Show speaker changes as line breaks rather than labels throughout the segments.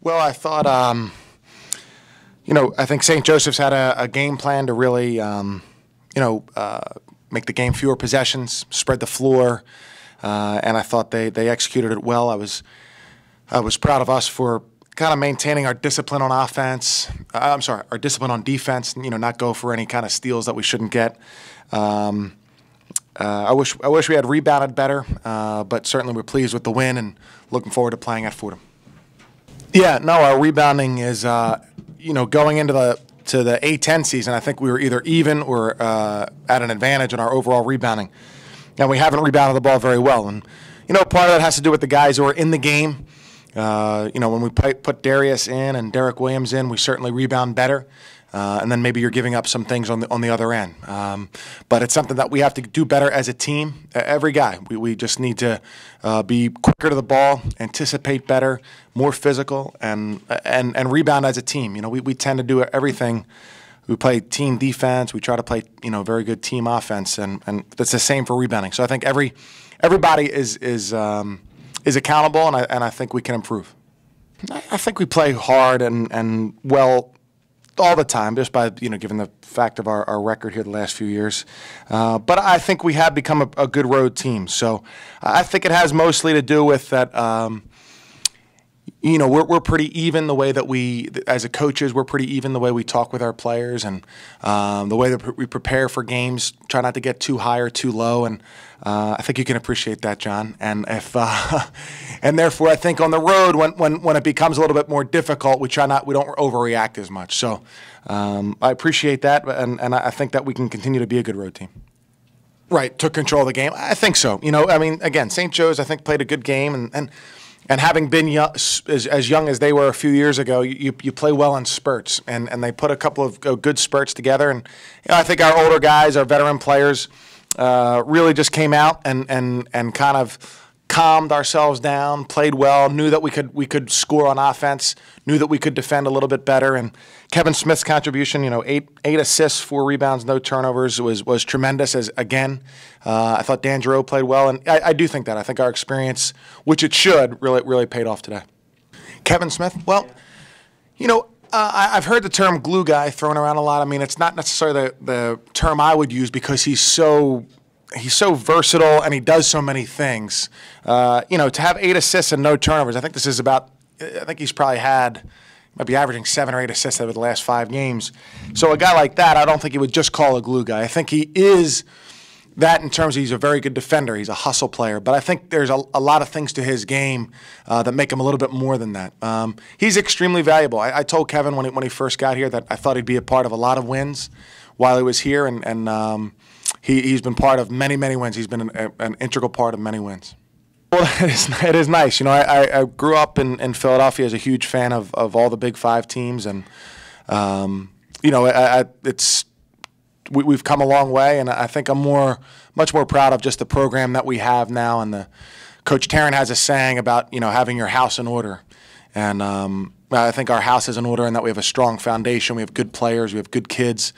Well, I thought, I think St. Joseph's had a game plan to really, make the game fewer possessions, spread the floor, and I thought they executed it well. I was proud of us for kind of maintaining our discipline on offense. Our discipline on defense. Not go for any kind of steals that we shouldn't get. I wish we had rebounded better, but certainly we're pleased with the win and looking forward to playing at Fordham. Yeah, no, our rebounding is, going into the A-10 season, I think we were either even or at an advantage in our overall rebounding. And we haven't rebounded the ball very well. And, part of that has to do with the guys who are in the game. When we put Darius in and Derek Williams in, we certainly rebound better. And then maybe you're giving up some things on the other end. But it's something that we have to do better as a team. Every guy, we just need to be quicker to the ball, anticipate better, more physical, and rebound as a team. We tend to do everything. We play team defense. We try to play very good team offense, and that's the same for rebounding. So I think everybody is accountable, and I think we can improve. I think we play hard and well all the time, just by given the fact of our record here the last few years. But I think we have become a good road team. So I think it has mostly to do with that. We're pretty even the way that we, as a coaches, we're pretty even the way we talk with our players, and the way that we prepare for games. Try not to get too high or too low, and I think you can appreciate that, John. And and therefore, I think on the road, when it becomes a little bit more difficult, we don't overreact as much. So I appreciate that, and I think that we can continue to be a good road team. Right, took control of the game. I think so. Again, St. Joe's, I think, played a good game, and having been as young as they were a few years ago, you play well in spurts, and they put a couple of good spurts together. And I think our older guys, our veteran players, really just came out and kind of calmed ourselves down, played well, knew that we could score on offense, knew that we could defend a little bit better. And Kevin Smith's contribution, 8 assists, 4 rebounds, no turnovers, was tremendous. I thought Dan Geriot played well, and I do think that. I think our experience, which it should, really paid off today. Kevin Smith, well, I've heard the term glue guy thrown around a lot. It's not necessarily the term I would use, because he's so versatile and he does so many things. To have 8 assists and no turnovers, I think he's probably might be averaging 7 or 8 assists over the last 5 games. So a guy like that, I don't think you would just call a glue guy. I think he is that in terms of he's a very good defender. He's a hustle player. But I think there's a lot of things to his game that make him a little bit more than that. He's extremely valuable. I told Kevin when he first got here that I thought he'd be a part of a lot of wins while he was here, and he's been part of many, many wins. He's been an integral part of many wins. Well, it is nice. I grew up in Philadelphia as a huge fan of all the Big Five teams, and we've come a long way, and I think I'm much more proud of just the program that we have now. And Coach Tarrant has a saying about having your house in order, and I think our house is in order, and that we have a strong foundation. We have good players, we have good kids,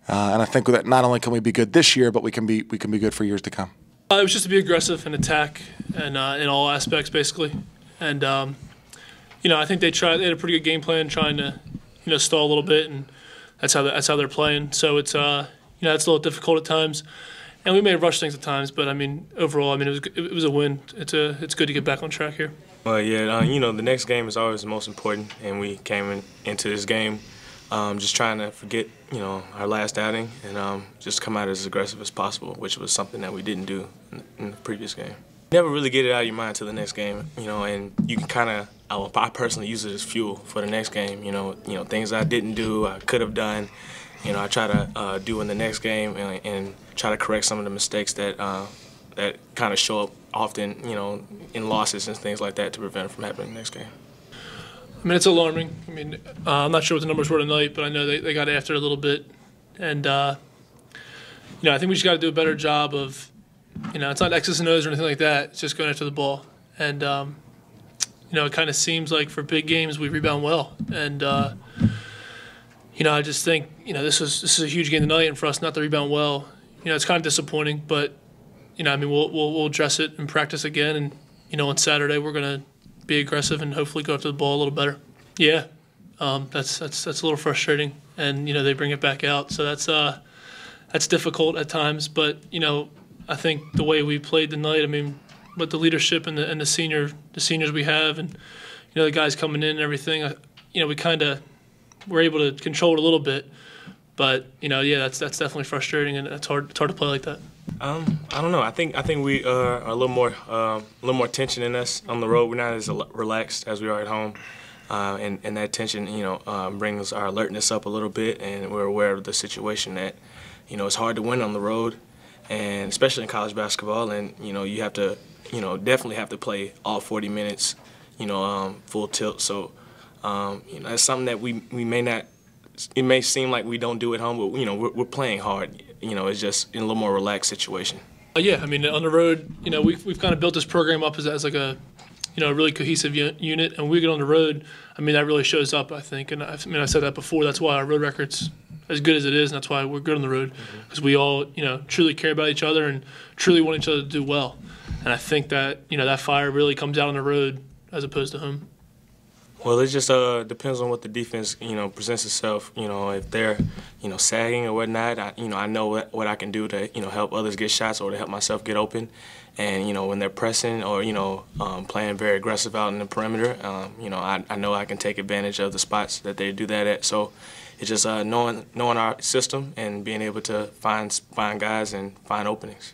and I think that not only can we be good this year, but we can be good for years to come.
It was just to be aggressive and attack, and in all aspects, basically. And I think they had a pretty good game plan, trying to stall a little bit, and that's how they're playing. So it's it's a little difficult at times, and we may rush things at times. But overall, it was a win. It's good to get back on track here.
Well, yeah, the next game is always the most important, and we came into this game just trying to forget our last outing and just come out as aggressive as possible, which was something that we didn't do in the previous game. You never really get it out of your mind until the next game, and you can kind of, I personally use it as fuel for the next game. Things I didn't do, I could have done, I try to do in the next game, and try to correct some of the mistakes that kind of show up often, in losses and things like that, to prevent it from happening next game.
It's alarming. I'm not sure what the numbers were tonight, but I know they got after it a little bit. And, I think we just got to do a better job of, it's not X's and O's or anything like that. It's just going after the ball. And, it kind of seems like for big games we rebound well. And, I just think, this is a huge game tonight, and for us not to rebound well, it's kind of disappointing. But, we'll address it and practice again. And, on Saturday we're going to be aggressive and hopefully go after the ball a little better. Yeah, that's a little frustrating, and they bring it back out, so that's difficult at times. But I think the way we played tonight, I mean, with the leadership and the seniors we have, and the guys coming in and everything, we kind of were able to control it a little bit. But yeah, that's definitely frustrating, and it's hard to play like that.
I don't know. I think we are a little more tension in us on the road. We're not as relaxed as we are at home, and that tension, brings our alertness up a little bit, and we're aware of the situation that, it's hard to win on the road, and especially in college basketball, and you have to, definitely have to play all 40 minutes, full tilt. So, that's something that we may not. It may seem like we don't do at home, but we're playing hard. It's just in a little more relaxed situation.
Yeah, I mean, on the road, we've kind of built this program up as like a really cohesive unit, and when we get on the road, I mean, that really shows up, I think. And I said that before. That's why our road record's as good as it is, and that's why we're good on the road, because we all truly care about each other and truly want each other to do well. And I think that that fire really comes out on the road as opposed to home.
Well, it just depends on what the defense, presents itself. If they're, sagging or whatnot, I know what I can do to, help others get shots or to help myself get open. And, when they're pressing or, playing very aggressive out in the perimeter, I know I can take advantage of the spots that they do that at. So it's just knowing our system and being able to find guys and find openings.